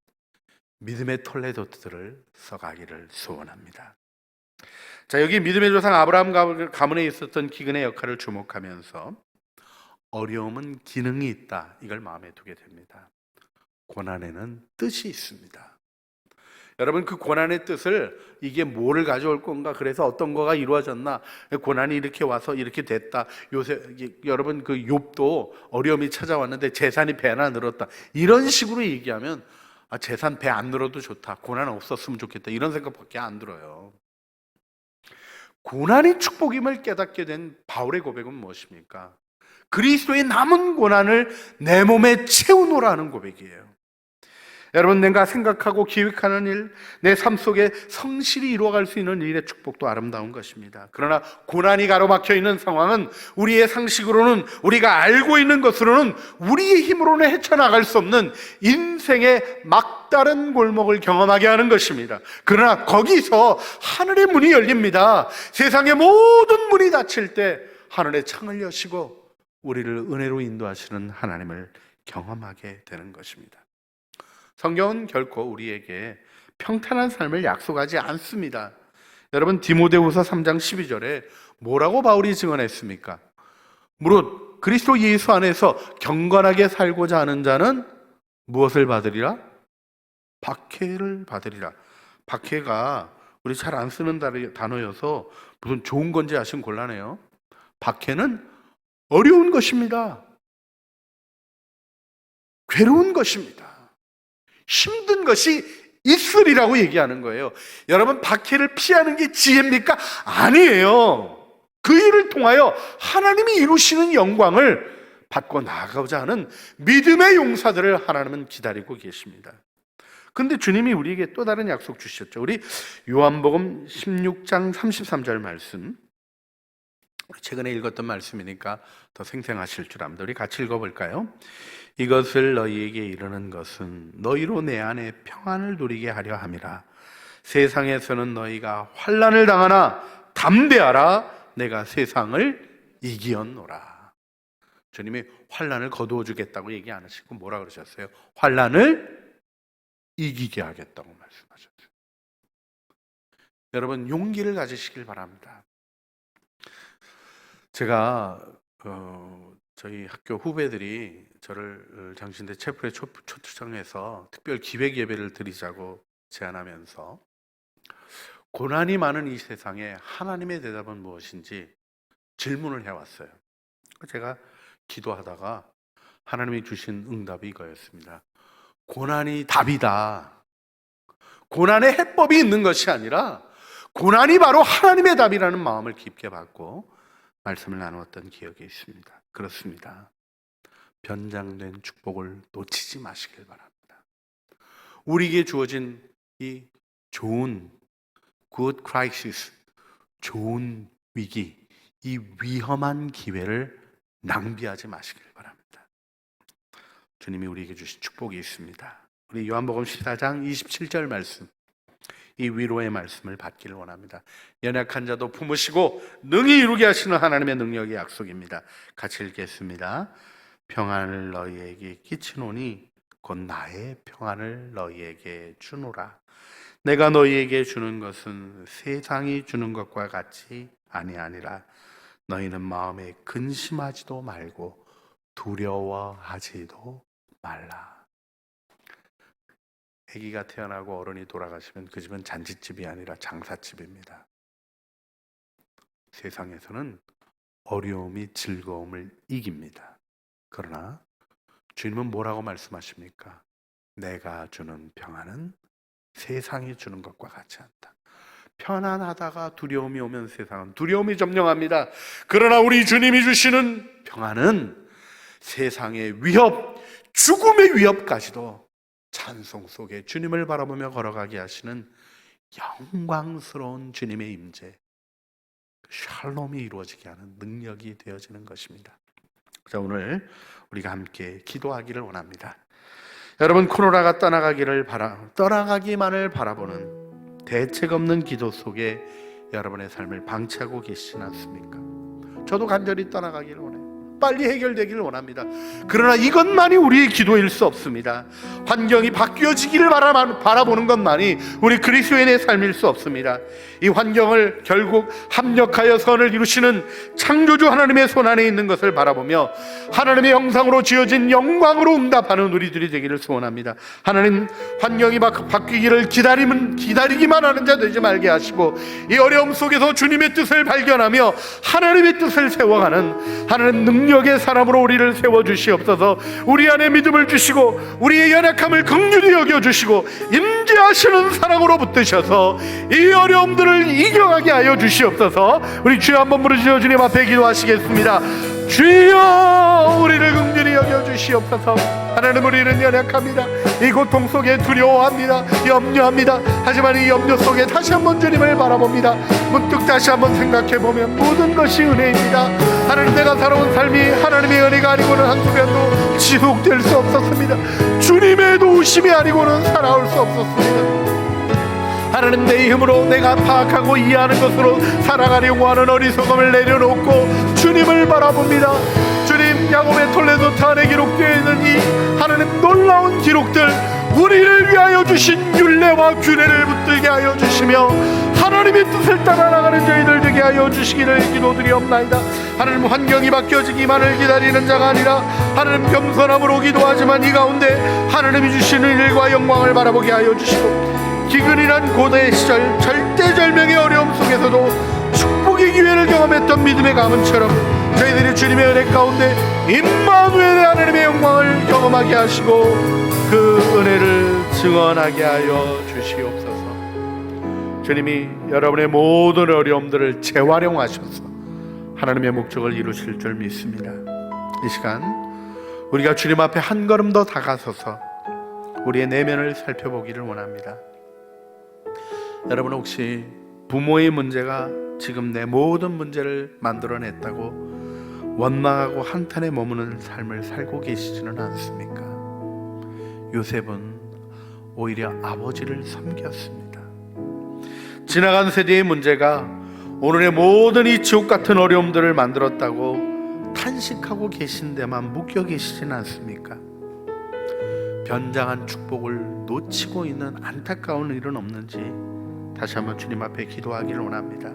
믿음의 톨레도트들을 써가기를 소원합니다. 자, 여기 믿음의 조상 아브라함 가문에 있었던 기근의 역할을 주목하면서 어려움은 기능이 있다, 이걸 마음에 두게 됩니다. 고난에는 뜻이 있습니다. 여러분, 그 고난의 뜻을, 이게 뭐를 가져올 건가, 그래서 어떤 거가 이루어졌나, 고난이 이렇게 와서 이렇게 됐다. 요새 여러분, 그 욥도 어려움이 찾아왔는데 재산이 배나 늘었다, 이런 식으로 얘기하면 재산 배 안 늘어도 좋다, 고난 없었으면 좋겠다, 이런 생각밖에 안 들어요. 고난이 축복임을 깨닫게 된 바울의 고백은 무엇입니까? 그리스도의 남은 고난을 내 몸에 채우노라는 고백이에요. 여러분, 내가 생각하고 기획하는 일, 내 삶 속에 성실히 이루어갈 수 있는 일의 축복도 아름다운 것입니다. 그러나 고난이 가로막혀 있는 상황은 우리의 상식으로는, 우리가 알고 있는 것으로는, 우리의 힘으로는 헤쳐나갈 수 없는 인생의 막다른 골목을 경험하게 하는 것입니다. 그러나 거기서 하늘의 문이 열립니다. 세상의 모든 문이 닫힐 때 하늘의 창을 여시고 우리를 은혜로 인도하시는 하나님을 경험하게 되는 것입니다. 성경은 결코 우리에게 평탄한 삶을 약속하지 않습니다. 여러분, 디모데후서 3장 12절에 뭐라고 바울이 증언했습니까? 무릇 그리스도 예수 안에서 경건하게 살고자 하는 자는 무엇을 받으리라? 박해를 받으리라. 박해가 우리 잘 안 쓰는 단어여서 무슨 좋은 건지 아시면 곤란해요. 박해는 어려운 것입니다. 괴로운 것입니다. 힘든 것이 있으리라고 얘기하는 거예요. 여러분, 박해를 피하는 게 지혜입니까? 아니에요. 그 일을 통하여 하나님이 이루시는 영광을 받고 나아가고자 하는 믿음의 용사들을 하나님은 기다리고 계십니다. 그런데 주님이 우리에게 또 다른 약속 주셨죠. 우리 요한복음 16장 33절 말씀, 최근에 읽었던 말씀이니까 더 생생하실 줄 압니다. 우리 같이 읽어볼까요? 이것을 너희에게 이르는 것은 너희로 내 안에 평안을 누리게 하려 함이라. 세상에서는 너희가 환난을 당하나 담대하라. 내가 세상을 이기었노라. 주님이 환난을 거두어 주겠다고 얘기 안 하시고 뭐라 그러셨어요? 환난을 이기게 하겠다고 말씀하셨어요. 여러분, 용기를 가지시길 바랍니다. 제가 저희 학교 후배들이 저를 장신대 체프에 초청해서 특별 기획 예배를 드리자고 제안하면서 고난이 많은 이 세상에 하나님의 대답은 무엇인지 질문을 해왔어요. 제가 기도하다가 하나님이 주신 응답이 이거였습니다. 고난이 답이다. 고난의 해법이 있는 것이 아니라 고난이 바로 하나님의 답이라는 마음을 깊게 받고 말씀을 나누었던 기억이 있습니다. 그렇습니다. 변장된 축복을 놓치지 마시길 바랍니다. 우리에게 주어진 이 좋은 good crisis, 좋은 위기, 이 위험한 기회를 낭비하지 마시길 바랍니다. 주님이 우리에게 주신 축복이 있습니다. 우리 요한복음 14장 27절 말씀, 이 위로의 말씀을 받기를 원합니다. 연약한 자도 품으시고 능히 이루게 하시는 하나님의 능력의 약속입니다. 같이 읽겠습니다. 평안을 너희에게 끼치노니 곧 나의 평안을 너희에게 주노라. 내가 너희에게 주는 것은 세상이 주는 것과 같이 아니하니라. 너희는 마음에 근심하지도 말고 두려워하지도 말라. 아기가 태어나고 어른이 돌아가시면 그 집은 잔치집이 아니라 장사집입니다. 세상에서는 어려움이 즐거움을 이깁니다. 그러나 주님은 뭐라고 말씀하십니까? 내가 주는 평안은 세상이 주는 것과 같지 않다. 편안하다가 두려움이 오면 세상은 두려움이 점령합니다. 그러나 우리 주님이 주시는 평안은 세상의 위협, 죽음의 위협까지도 찬송 속에 주님을 바라보며 걸어가게 하시는 영광스러운 주님의 임재, 샬롬이 이루어지게 하는 능력이 되어지는 것입니다. 자, 오늘 우리가 함께 기도하기를 원합니다. 여러분, 코로나가 떠나가기만을 바라보는 대책 없는 기도 속에 여러분의 삶을 방치하고 계시지 않습니까? 저도 간절히 떠나가기를 원해요. 빨리 해결되기를 원합니다. 그러나 이것만이 우리의 기도일 수 없습니다. 환경이 바뀌어지기를 바라보는 것만이 우리 그리스도인의 삶일 수 없습니다. 이 환경을 결국 합력하여 선을 이루시는 창조주 하나님의 손 안에 있는 것을 바라보며 하나님의 형상으로 지어진 영광으로 응답하는 우리들이 되기를 소원합니다. 하나님, 환경이 바뀌기를 기다리기만 하는 자 되지 말게 하시고 이 어려움 속에서 주님의 뜻을 발견하며 하나님의 뜻을 세워가는 하나님 능력의 사람으로 우리를 세워주시옵소서. 우리 안에 믿음을 주시고 우리의 연약함을 긍휼히 여겨주시고 함께 하시는 사랑으로 붙드셔서 이 어려움들을 이겨가게 하여 주시옵소서. 우리 주여 한번 부르시어 주님 앞에 기도하시겠습니다. 주여, 우리를 긍휼히 여겨 주시옵소서. 하나님, 우리는 연약합니다. 이 고통 속에 두려워합니다. 염려합니다. 하지만 이 염려 속에 다시 한번 주님을 바라봅니다. 문득 다시 한번 생각해보면 모든 것이 은혜입니다. 하나님, 내가 살아온 삶이 하나님의 은혜가 아니고는 한순간도 지속될 수 없었습니다. 주님의 도우심이 아니고는 살아올 수 없었습니다. 하나님, 내 힘으로 내가 파악하고 이해하는 것으로 살아가려고 하는 어리석음을 내려놓고 주님을 바라봅니다. 주님, 야곱의 톨레도타 안에 기록되어 있는 이 하나님 놀라운 기록들, 우리를 위하여 주신 율례와 규례를 붙들게 하여 주시며 하나님의 뜻을 따라 나가는 저희들 되게 하여 주시기를 기도드리옵나이다. 하나님, 환경이 바뀌어지기만을 기다리는 자가 아니라 하나님 겸손함으로 기도하지만 이 가운데 하나님이 주시는 일과 영광을 바라보게 하여 주시고 기근이란 고대의 시절 절대절명의 어려움 속에서도 축복의 기회를 경험했던 믿음의 가문처럼 저희들이 주님의 은혜 가운데 임마누엘의 하나님의 영광을 경험하게 하시고 그 은혜를 증언하게 하여 주시옵소서. 주님이 여러분의 모든 어려움들을 재활용하셔서 하나님의 목적을 이루실 줄 믿습니다. 이 시간 우리가 주님 앞에 한 걸음 더 다가서서 우리의 내면을 살펴보기를 원합니다. 여러분, 혹시 부모의 문제가 지금 내 모든 문제를 만들어냈다고 원망하고 한탄에 머무는 삶을 살고 계시지는 않습니까? 요셉은 오히려 아버지를 섬겼습니다. 지나간 세대의 문제가 오늘의 모든 이 지옥 같은 어려움들을 만들었다고 탄식하고 계신 데만 묶여 계시지는 않습니까? 변장한 축복을 놓치고 있는 안타까운 일은 없는지 다시 한번 주님 앞에 기도하기를 원합니다.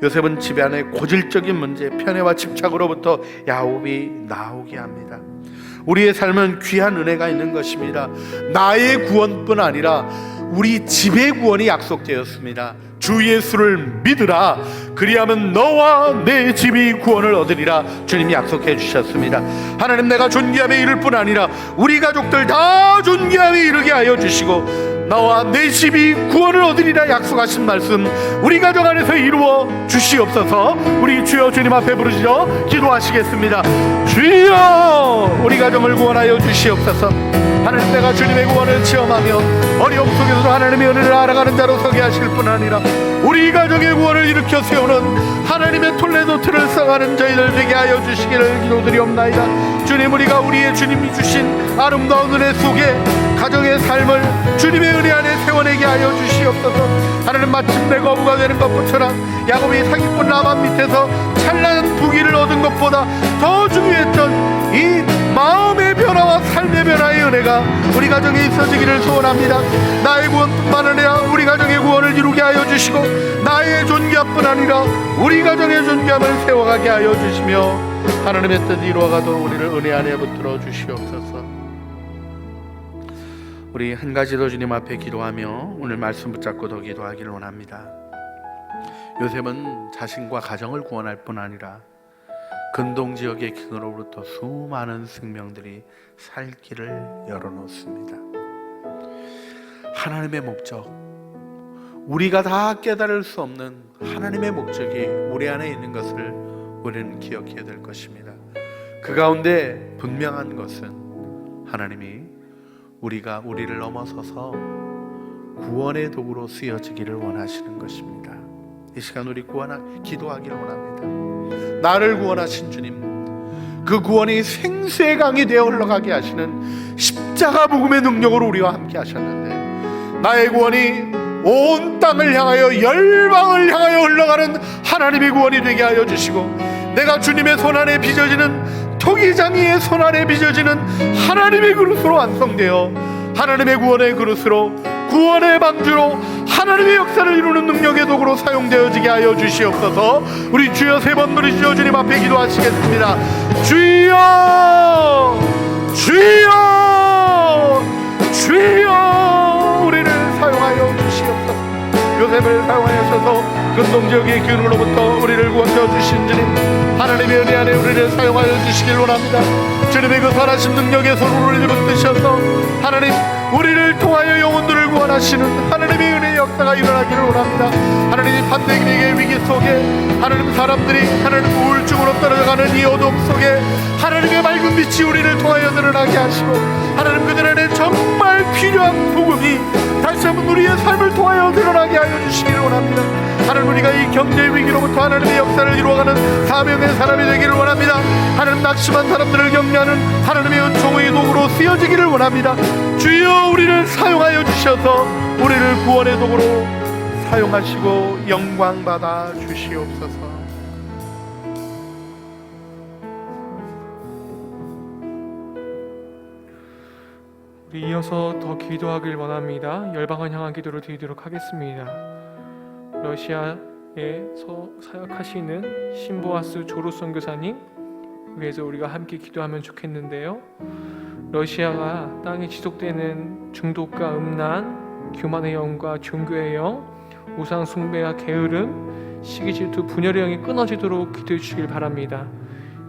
요셉은 집안의 고질적인 문제, 편애와 집착으로부터 야곱이 나오게 합니다. 우리의 삶은 귀한 은혜가 있는 것입니다. 나의 구원뿐 아니라 우리 집의 구원이 약속되었습니다. 주 예수를 믿으라, 그리하면 너와 내 집이 구원을 얻으리라 주님이 약속해 주셨습니다. 하나님, 내가 존귀함에 이를 뿐 아니라 우리 가족들 다 존귀함에 이르게 하여 주시고 나와 내 집이 구원을 얻으리라 약속하신 말씀 우리 가정 안에서 이루어 주시옵소서. 우리 주여 주님 앞에 부르시죠. 기도하시겠습니다. 주여, 우리 가정을 구원하여 주시옵소서. 하나님, 내가 주님의 구원을 체험하며 어려움 속에서도 하나님의 은혜를 알아가는 자로 서게 하실 뿐 아니라 우리 가정의 구원을 일으켜 세우는 하나님의 톨레도트를 써가는 저희들 되게 하여 주시기를 기도드리옵나이다. 주님, 우리가 우리의 주님이 주신 아름다운 은혜 속에 가정의 삶을 주님의 은혜 안에 세워내게 하여 주시옵소서. 하나님, 마침내 거부가 되는 것처럼 야곱이 사기꾼 라반 밑에서 찬란한 부귀를 얻은 것보다 더 중요했던 이 마음의 변화와 삶의 변화의 은혜가 우리 가정에 있어지기를 소원합니다. 나의 구원뿐만 아니라 우리 가정의 구원을 이루게 하여 주시고 나의 존귀함뿐 아니라 우리 가정의 존귀함을 세워가게 하여 주시며 하나님의 뜻 이루어가도록 우리를 은혜 안에 붙들어 주시옵소서. 우리 한 가지 더 주님 앞에 기도하며 오늘 말씀 붙잡고 더 기도하기를 원합니다. 요셉은 자신과 가정을 구원할 뿐 아니라 근동 지역의 기근으로부터 수많은 생명들이 살 길을 열어놓습니다. 하나님의 목적, 우리가 다 깨달을 수 없는 하나님의 목적이 우리 안에 있는 것을 우리는 기억해야 될 것입니다. 그 가운데 분명한 것은 하나님이 우리가 우리를 넘어서서 구원의 도구로 쓰여지기를 원하시는 것입니다. 이 시간 우리 기도하기를 원합니다. 나를 구원하신 주님, 그 구원이 생수의 강이 되어 흘러가게 하시는 십자가 복음의 능력으로 우리와 함께 하셨는데 나의 구원이 온 땅을 향하여 열방을 향하여 흘러가는 하나님의 구원이 되게 하여 주시고 내가 주님의 손안에 빚어지는 토기장이의 손안에 빚어지는 하나님의 그릇으로 완성되어 하나님의 구원의 그릇으로 구원의 방주로 하나님의 역사를 이루는 능력의 도구로 사용되어지게 하여 주시옵소서. 우리 주여 세 번 부르시죠. 주님 앞에 기도하시겠습니다. 주여, 주여, 주여, 우리를 사용하여 주시옵소서. 요셉을 사용하셔서 근동지역의 기운으로부터 우리를 구원하여 주신 주님, 하나님의 은혜 안에 우리를 사용하여 주시길 원합니다. 주님의 그 선하신 능력의 손으로 우리를 붙드셔서 하나님 우리를 통하여 영혼들을 구원하시는 하나님의 은혜의 역사가 일어나기를 원합니다. 하나님 판데믹의 위기 속에 하나님 사람들이 하나님 우울증으로 떨어져가는 이 어둠 속에 하나님의 맑은 빛이 우리를 통하여 드러나게 하시고 하나님 그들 안에 정말 필요한 복음이 다시 한번 우리의 삶을 통하여 드러나게 하여 주시기를 원합니다. 하나님 우리가 이 경제 위기로부터 하나님의 역사를 이루어가는 사명의 사람이 되기를 원합니다. 하나님 낙심한 사람들을 격려하는 하나님의 은총의 도구로 쓰여지기를 원합니다. 주여 우리를 사용하여 주셔서 우리를 구원의 도구로 사용하시고 영광 받아 주시옵소서. 우리 이어서 더 기도하길 원합니다. 열방을 향한 기도를 드리도록 하겠습니다. 러시아에서 사역하시는 신보아스 조루 선교사님 위해서 우리가 함께 기도하면 좋겠는데요. 러시아가 땅에 지속되는 중독과 음란, 교만의 영과 종교의 영, 우상 숭배와 게으름, 시기 질투, 분열의 영이 끊어지도록 기도해 주시길 바랍니다.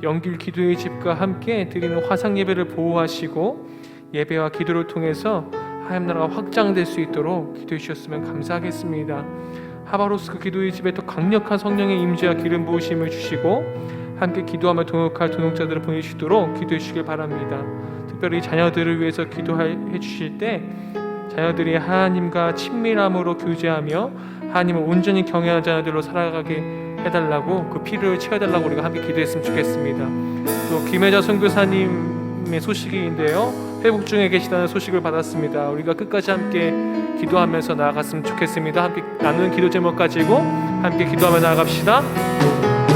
영길 기도의 집과 함께 드리는 화상 예배를 보호하시고 예배와 기도를 통해서 하나님 나라가 확장될 수 있도록 기도해 주셨으면 감사하겠습니다. 하바로스크 기도의 집에 더 강력한 성령의 임재와 기름 부으심을 주시고 함께 기도하며 동역할 동역자들을 보내주시도록 기도해 주시길 바랍니다. 특별히 자녀들을 위해서 기도해 주실 때 자녀들이 하나님과 친밀함으로 교제하며 하나님을 온전히 경외하는 자녀들로 살아가게 해달라고 그 필요를 채워달라고 우리가 함께 기도했으면 좋겠습니다. 또 김혜자 선교사님의 소식인데요, 회복 중에 계시다는 소식을 받았습니다. 우리가 끝까지 함께 기도하면서 나아갔으면 좋겠습니다. 함께 나누는 기도 제목 가지고 함께 기도하며 나아갑시다.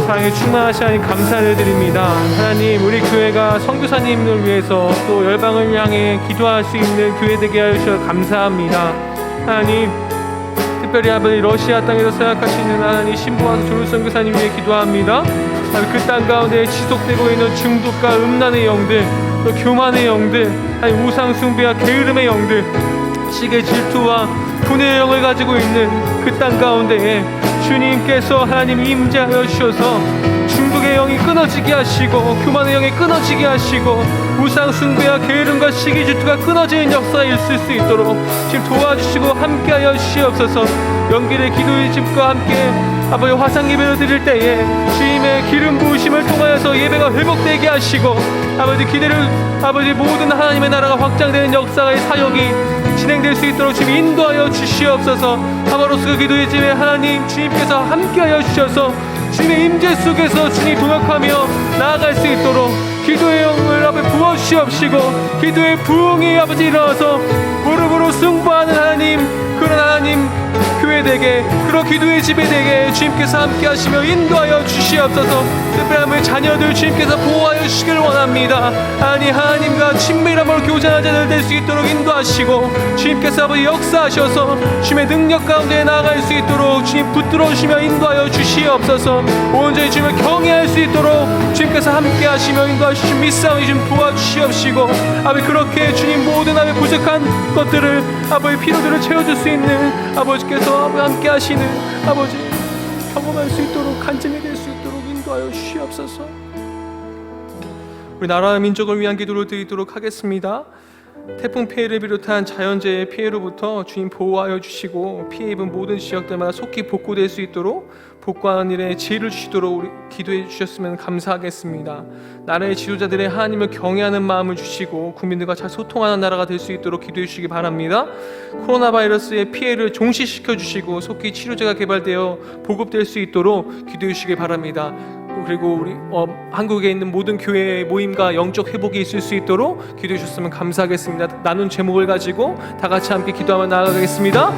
사랑에 충만하신 하나님 감사를 드립니다. 하나님 우리 교회가 선교사님을 위해서 또 열방을 향해 기도할 수 있는 교회 되게 하여 주셔서 감사합니다. 하나님 특별히 아버지 러시아 땅에서 사역하시는 하나님 신부와서 조루 선교사님 위해 기도합니다. 그 땅 가운데 지속되고 있는 중독과 음란의 영들, 또 교만의 영들, 하나님 우상 숭배와 게으름의 영들, 시기 질투와 분의 영을 가지고 있는 그 땅 가운데에 주님께서 하나님 임재하여 주셔서 중독의 영이 끊어지게 하시고 교만의 영이 끊어지게 하시고 우상 숭배와 게으름과 시기 질투가 끊어지는 역사가 있을 수 있도록 지금 도와주시고 함께하여 주시옵소서. 연길의 기도의 집과 함께 아버지 화상 예배를 드릴 때에 주님의 기름 부으심을 통하여서 예배가 회복되게 하시고 아버지 기대를 아버지 모든 하나님의 나라가 확장되는 역사의 사역이 진행될 수 있도록 주님 인도하여 주시옵소서. 하바로스 기도의 집에 하나님 주님께서 함께하여 주셔서 주님의 임재 속에서 주님 동역하며 나아갈 수 있도록 기도의 영을 아버지 부어주시옵시고 기도의 부흥이 아버지 일어나서 무릎으로 승부하는 하나님, 그런 하나님 교회 되게, 그런 기도의 집에 되게 주님께서 함께 하시며 인도하여 주시옵소서. 특별히 자녀들 주님께서 보호하여 주시길 원합니다. 하나님과 친밀함으로 교제하는 자들 될 수 있도록 인도하시고 주님께서 아버지 역사하셔서 주님의 능력 가운데 나아갈 수 있도록 주님 붙들어 주시며 인도하여 주시옵소서. 온전히 주님을 경외할 수 있도록 주님께서 함께 하시며 인도하시고 믿사오니 좀 도와주시옵시고 아버지 그렇게 주님 모든 아버지 부족한 것들을 아버지 필요들을 채워줄 수 있는 아버지께서 함께 하시는 아버지 경험할 수 있도록 간증이 될 수 있도록 인도하여 주시옵소서. 우리 나라와 민족을 위한 기도를 드리도록 하겠습니다. 태풍 피해를 비롯한 자연재해 피해로부터 주님 보호하여 주시고 피해 입은 모든 지역들마다 속히 복구될 수 있도록 복구하는 일에 지혜를 주시도록 우리 기도해 주셨으면 감사하겠습니다. 나라의 지도자들의 하나님을 경외하는 마음을 주시고 국민들과 잘 소통하는 나라가 될 수 있도록 기도해 주시기 바랍니다. 코로나 바이러스의 피해를 종식시켜 주시고 속히 치료제가 개발되어 보급될 수 있도록 기도해 주시기 바랍니다. 그리고 우리 한국에 있는 모든 교회의 모임과 영적 회복이 있을 수 있도록 기도해 주셨으면 감사하겠습니다. 나눈 제목을 가지고 다 같이 함께 기도하며 나아가겠습니다.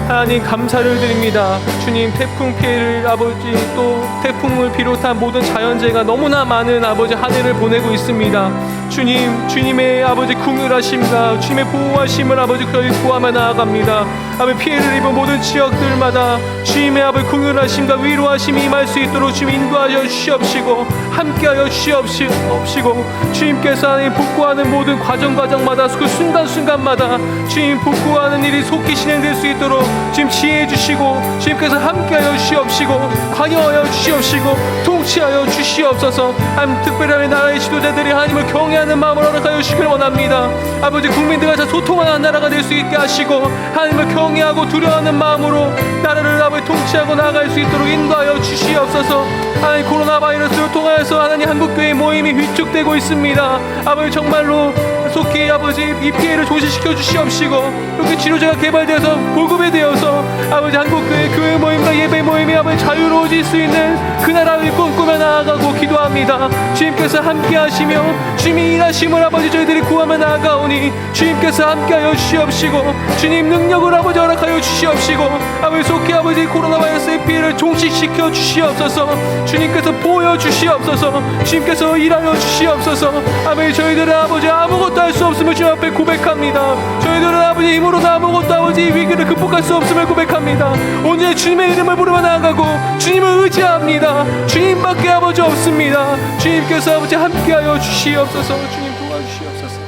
하나님 감사를 드립니다. 주님 태풍 피해를 아버지 또 태풍을 비롯한 모든 자연재해가 너무나 많은 아버지 한 해를 보내고 있습니다. 주님의 아버지 긍휼하심과 주님의 보호하심을 아버지 구하며 나아갑니다. 아버지 피해를 입은 모든 지역들마다 주님의 아버지 긍휼하심과 위로하심이 임할 수 있도록 주님 인도하여 주시옵시고 함께하여 주시옵시고 주님께서 하나님 복구하는 모든 과정마다 그 순간순간마다 주님 복구하는 일이 속히 진행될 수 있도록 주님 지혜해 주시고 주님께서 함께하여 주시옵시고 관여하여 주시옵시고 통치하여 주시옵소서. 하나님 특별히 나라의 지도자들이 하나님을 경외하는 마음을 허락하여 주시길 원합니다. 아버지 국민들과 잘 소통하는 나라가 될 수 있게 하시고 하나님을 경외하고 두려워하는 마음으로 나라를 아버지 통치하고 나아갈 수 있도록 인도하여 주시옵소서. 하나님 코로나 바이러스를 통하여서 하나님 한국교회 모임이 위축되고 있습니다. 아버지 정말로 속히 아버지 이 피해를 조시시켜 주시옵시고 이렇게 치료제가 개발되어서 보급이 되어서 아버지 한국교회 교회 모임과 예배 모임이 아버지 자유로워질 수 있는 그 나라를 꿈꾸며 나아가고 기도합니다. 주님께서 함께 하시며 주님이 일하심을 아버지 저희들이 구하며 나아가오니 주님께서 함께하여 주시옵시고 주님 능력을 아버지 허락하여 주시옵시고 아버지 속히 아버지 코로나 바이러스의 피해를 종식시켜 주시옵소서. 주님께서 보여 주시옵소서. 주님께서 일하여 주시옵소서. 아버지 저희들은 아버지 아무것도 할 수 없음을 주님 앞에 고백합니다. 저희들은 아버지 힘으로도 아무것도 아버지 위기를 극복할 수 없음을 고백합니다. 오늘 주님의 이름을 부르며 나아가고 주님을 의지합니다. 주님밖에 아버지 없습니다. 주님께서 아버지 함께하여 주시옵소서. 주님 도와주시옵소서.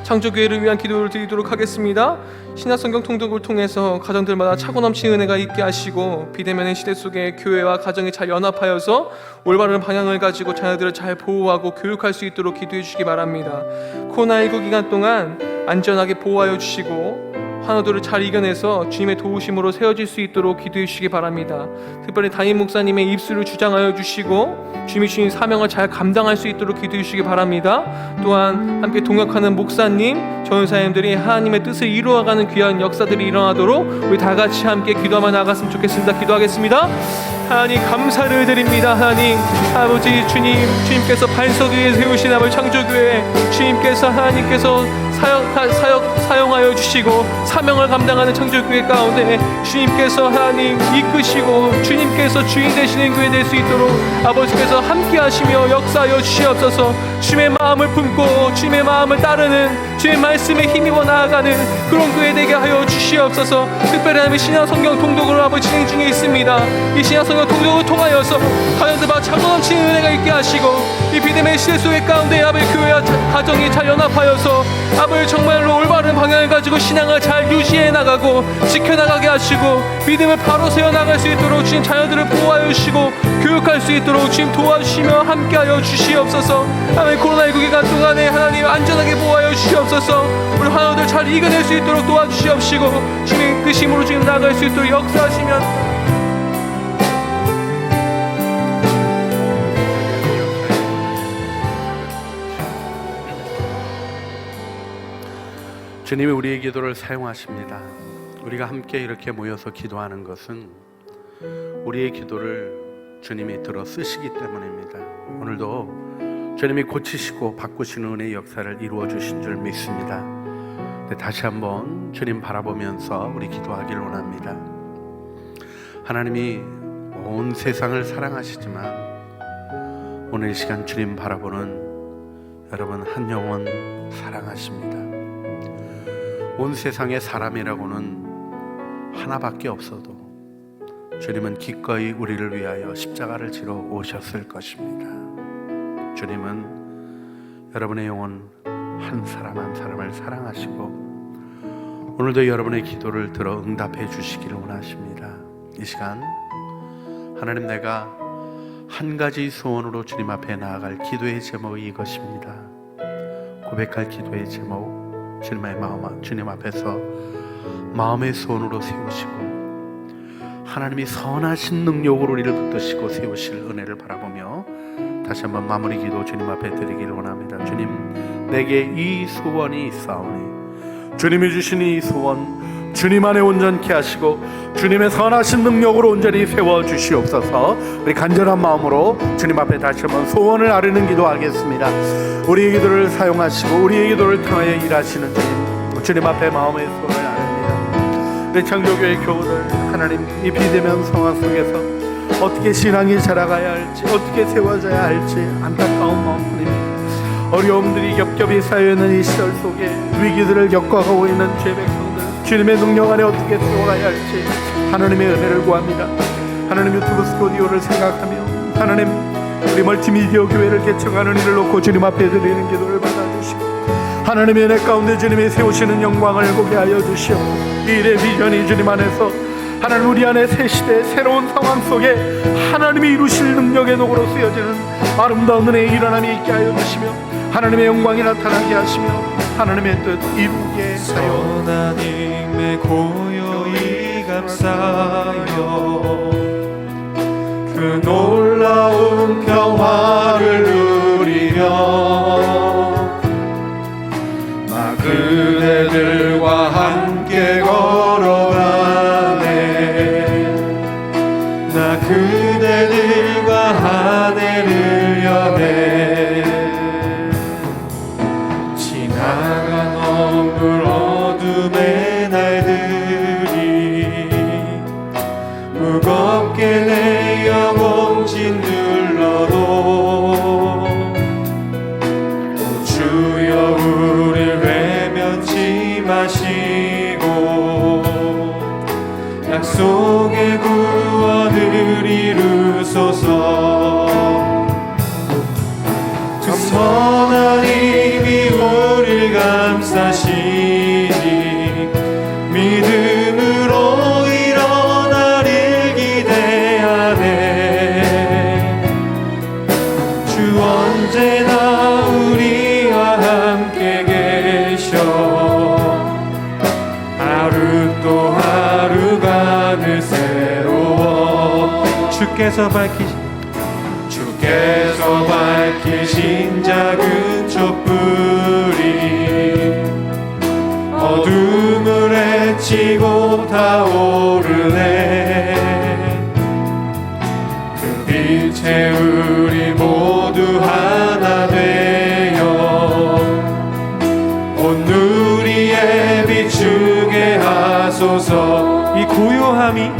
창조교회를 위한 기도를 드리도록 하겠습니다. 신약성경 통독을 통해서 가정들마다 차고 넘치는 은혜가 있게 하시고 비대면의 시대 속에 교회와 가정이 잘 연합하여서 올바른 방향을 가지고 자녀들을 잘 보호하고 교육할 수 있도록 기도해 주시기 바랍니다. 코로나19 기간 동안 안전하게 보호하여 주시고 환우들을 잘 이겨내서 주님의 도우심으로 세워질 수 있도록 기도해 주시기 바랍니다. 특별히 담임 목사님의 입술을 주장하여 주시고 주님이 주신 사명을 잘 감당할 수 있도록 기도해 주시기 바랍니다. 또한 함께 동역하는 목사님, 전사님들이 하나님의 뜻을 이루어가는 귀한 역사들이 일어나도록 우리 다 같이 함께 기도하며 나갔으면 좋겠습니다. 기도하겠습니다. 하나님 감사를 드립니다. 하나님 아버지 주님께서 반석 위에 세우신 아버지 창조교회 주님께서 하나님께서 사용하여 주시고 사명을 감당하는 창조교회 가운데 주님께서 하나님 이끄시고 주님께서 주인 되시는 교회 될 수 있도록 아버지께서 함께 하시며 역사하여 주시옵소서. 주님의 마음을 품고 주님의 마음을 따르는 주의 말씀에 힘입어 나아가는 그런 교회 되게 하여 주시옵소서. 특별히 하나님 신약성경 통독을 아버지 진행 중에 있습니다. 이 신약성경 통독을 통하여서 가정들과 차고 넘치는 은혜가 있게 하시고 이 비대면 시대 속의 가운데 아버지 교회와 가정이 잘 연합하여서 아버지 정말로 올바른 방향을 가지고 신앙을 잘 유지해 나가고 지켜나가게 하시고 믿음을 바로 세워나갈 수 있도록 주님 자녀들을 보호하여 주시고 교육할 수 있도록 주님 도와주시며 함께하여 주시옵소서. 아멘. 코로나19 기간 동안에 하나님 안전하게 보호하여 주시옵소서. 우리 환우들 잘 이겨낼 수 있도록 도와주시옵시고 주님의 뜻임으로 지금 나아갈 수 있도록 역사하시면 주님이 우리의 기도를 사용하십니다. 우리가 함께 이렇게 모여서 기도하는 것은 우리의 기도를 주님이 들어 쓰시기 때문입니다. 오늘도 주님이 고치시고 바꾸시는 은혜의 역사를 이루어 주신 줄 믿습니다. 다시 한번 주님 바라보면서 우리 기도하기를 원합니다. 하나님이 온 세상을 사랑하시지만 오늘 이 시간 주님 바라보는 여러분 한 영혼 사랑하십니다. 온 세상의 사람이라고는 하나밖에 없어도 주님은 기꺼이 우리를 위하여 십자가를 지러 오셨을 것입니다. 주님은 여러분의 영혼 한 사람 한 사람을 사랑하시고 오늘도 여러분의 기도를 들어 응답해 주시기를 원하십니다. 이 시간 하나님, 내가 한 가지 소원으로 주님 앞에 나아갈 기도의 제목이 이것입니다. 고백할 기도의 제목, 주님 앞에서 마음의 소원으로 세우시고 하나님이 선하신 능력으로 우리를 붙드시고 세우실 은혜를 바라보며 다시 한번 마무리 기도 주님 앞에 드리기를 원합니다. 주님, 내게 이 소원이 있사오니 주님이 주신 이 소원 주님 안에 온전케 하시고 주님의 선하신 능력으로 온전히 세워주시옵소서. 우리 간절한 마음으로 주님 앞에 다시 한번 소원을 아뢰는 기도하겠습니다. 우리의 기도를 사용하시고 우리의 기도를 통하여 일하시는 주님 앞에 마음의 소원을 아뢰니다. 우리 창조교회 교우들, 하나님 이 비대면 상황 속에서 어떻게 신앙이 자라가야 할지, 어떻게 세워져야 할지 안타까운 마음뿐입니다. 어려움들이 겹겹이 쌓여있는 이 시절 속에 위기들을 겪어가고 있는 죄 백성들, 주님의 능력 안에 어떻게 들어가야 할지 하나님의 은혜를 구합니다. 하나님 유튜브 스튜디오를 생각하며 하나님 우리 멀티미디어 교회를 개척하는 일을 놓고 주님 앞에 드리는 기도를 받아주시고 하나님의 은혜 가운데 주님이 세우시는 영광을 보게 하여 주시오. 이 일의 비전이 주님 안에서 하나님 우리 안에 새 시대 새로운 상황 속에 하나님이 이루실 능력의 도구로 쓰여지는 아름다운 은혜의 일어남이 있게 하여 주시며 하나님의 영광이 나타나게 하시며 하나님의 뜻 이루게 하여 하나님의 고요히 감사여 그 놀라운 평화를 누리며 나 그대들과 함께 걸어가네 나 그대들과 하늘을 여네 지나간 어물 어둠의 날들이 무겁게 내 영혼 짓눌러도 주여 우릴 외면치 마시고 약속의 구원을 이루소서 그 선한 힘이 우릴 감싸시니 믿음으로 일어나릴 기대하네 주 언제나 우리와 함께 계셔 하루 또 하루가 늘 새로워 주께서 밝히신 작은 촛불이 어둠을 헤치고 타오르네 그 빛에 우리 모두 하나 되어 온 누리에 비추게 하소서 이 고요함이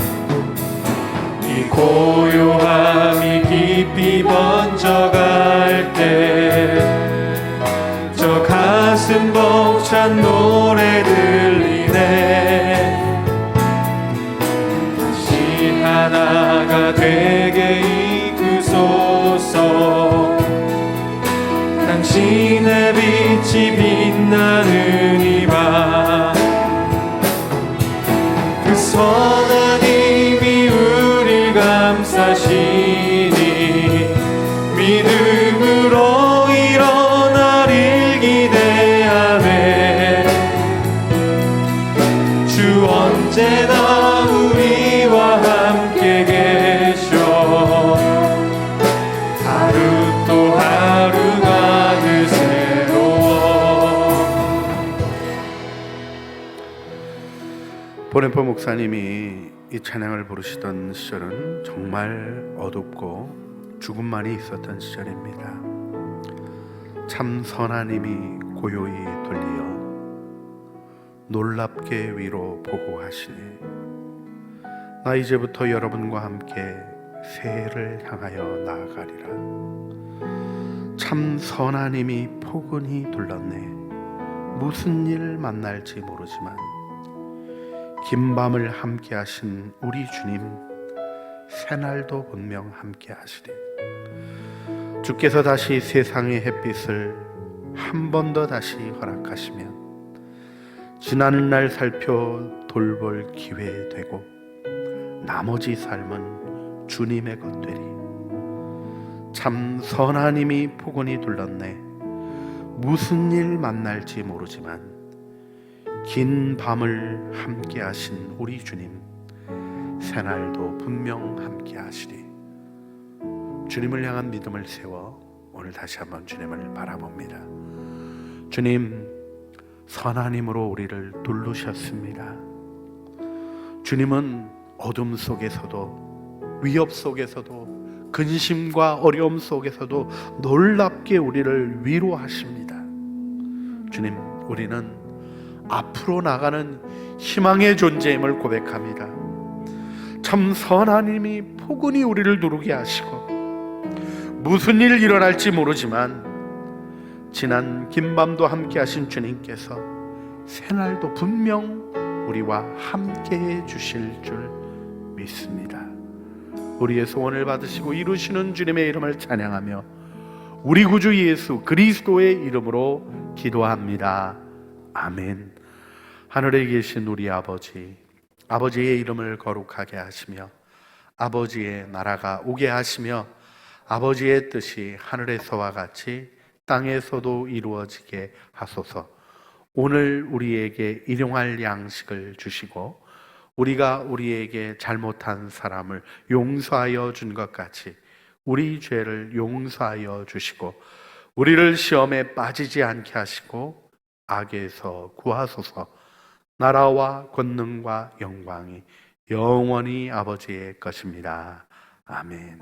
깊이 번져갈 때 저 가슴 벅찬 노래 들리네 다시 하나가 되게 이끄소서 당신의 빛이 빛나는 이 밤 그 선한 힘이 우릴 감싸시니 믿음으로 일어나릴 기대하네 주 언제나 우리와 함께 계셔 하루 또 하루가 늘 새로워 보네포 목사님이 이 찬양을 부르시던 시절은 정말 어둡고 죽음만이 있었던 시절입니다. 참 선한 힘이 고요히 돌리어 놀랍게 위로 보고하시니 나 이제부터 여러분과 함께 새해를 향하여 나아가리라. 참 선한 힘이 포근히 둘렀네. 무슨 일 만날지 모르지만 긴 밤을 함께 하신 우리 주님 새날도 분명 함께 하시리. 주께서 다시 세상의 햇빛을 한 번 더 다시 허락하시면 지나는 날 살펴 돌볼 기회 되고 나머지 삶은 주님의 것 되리. 참 선한 힘이 포근히 둘렀네. 무슨 일 만날지 모르지만 긴 밤을 함께 하신 우리 주님 새날도 분명 함께 하시리. 주님을 향한 믿음을 세워 오늘 다시 한번 주님을 바라봅니다. 주님 선한 힘으로 우리를 둘르셨습니다. 주님은 어둠 속에서도 위협 속에서도 근심과 어려움 속에서도 놀랍게 우리를 위로하십니다. 주님 우리는 앞으로 나가는 희망의 존재임을 고백합니다. 참 선한 힘이 포근히 우리를 누르게 하시고 무슨 일 일어날지 모르지만 지난 긴 밤도 함께 하신 주님께서 새날도 분명 우리와 함께 해 주실 줄 믿습니다. 우리의 소원을 받으시고 이루시는 주님의 이름을 찬양하며 우리 구주 예수 그리스도의 이름으로 기도합니다. 아멘. 하늘에 계신 우리 아버지, 아버지의 이름을 거룩하게 하시며 아버지의 나라가 오게 하시며 아버지의 뜻이 하늘에서와 같이 땅에서도 이루어지게 하소서. 오늘 우리에게 일용할 양식을 주시고 우리가 우리에게 잘못한 사람을 용서하여 준 것 같이 우리 죄를 용서하여 주시고 우리를 시험에 빠지지 않게 하시고 악에서 구하소서. 나라와 권능과 영광이 영원히 아버지의 것입니다. 아멘.